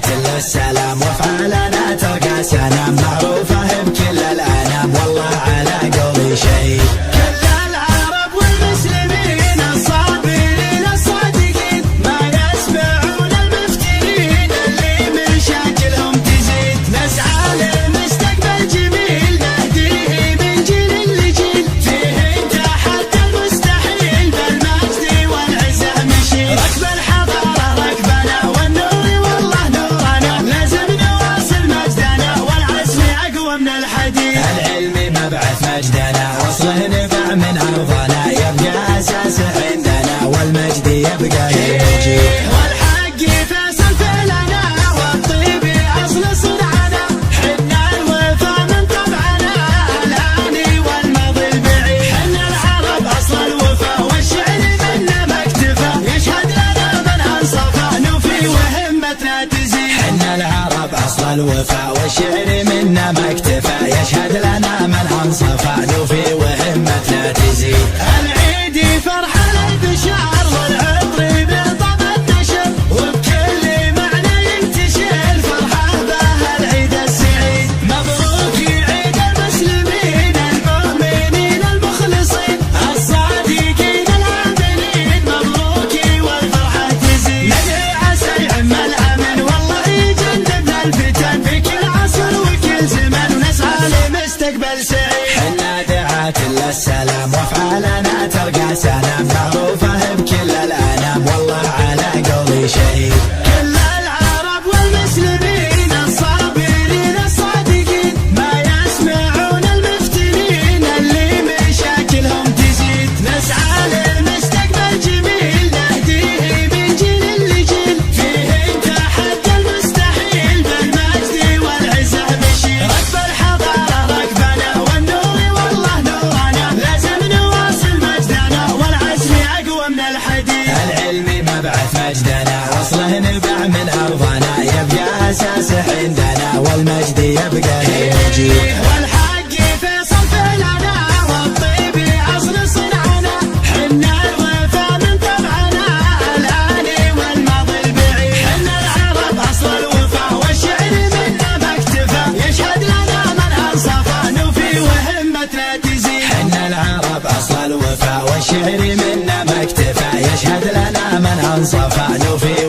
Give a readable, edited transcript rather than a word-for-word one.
دعاة للسلام وافعالنا تلقى سلام معروفة بكل الأنام والله على قولي شهيد. كل العرب والمسلمين الصابرين الصادقين ما يسمعون المفترين اللي مشاكلهم تزيد. نسعى لمستقبل جميل نهديه من جيل لجيل فيه تحدى المستحيل بالمجد والعزة مشيل. ركب الحضارة ركبنا والنور والله نورنا لازم نواصل مجدنا والعزم أقوى من الحديد. العلم مبعث مجدنا وصله نبع من أرضنا يبقى أساس عندنا والمجد يبقى للجيل. والحق فيصل فعلنا والطيب أصل صنعنا حنا الوفا من طبعنا الآني والماضي البعيد. حنا العرب أصل الوفا والشعر منا ما اكتفى يشهد لنا من أنصفى نوفي وهمتنا تزيد. حنا العرب أصل الوفا والشعر منا ما اكتفى يشهد لنا من أنصفى نوفي وهمتنا تزيد. العيد فرحة للبشار والعطر بطب النشر وبكل معنى ينتشر الفرحة بها العيد السعيد. مبروك عيد المسلمين المؤمنين المخلصين الصادقين العاملين مبروك والفرحة تزيد. ندعي عسى يعم الأمن والله يجنبنا الفتن في كل عصر وكل زمن ونسعى لمستقبل سعيد. حنا دعاة للسلام وافعالنا تلقى سلام معروفة بكل الأنام والله على قولي شهيد. كل العرب والمسلمين الصابرين الصادقين ما يسمعون المفترين اللي مشاكلهم تزيد. نسعى لمستقبل جميل نهديه من جيل لجيل فيه تحدى المستحيل بالمجد والعزة مشيل. ركب الحضارة ركبنا والنور والله نورنا لازم نواصل مجدنا والعزم أقوى من الحديد. العلم مبعث مجدنا وصله نبع من أرضنا يبقى أساس عندنا والمجد يبقى للجيل. والحق فيصل فعلنا والطيب أصل صنعنا حنا الوفا من طبعنا الآني والماضي البعيد. حنا العرب أصل الوفا والشعر منا ما اكتفى يشهد لنا من أنصفى نوفي وهمتنا تزيد. حنا العرب أصل الوفا والشعر منا ما اكتفى يشهد لنا من أنصفى نوفي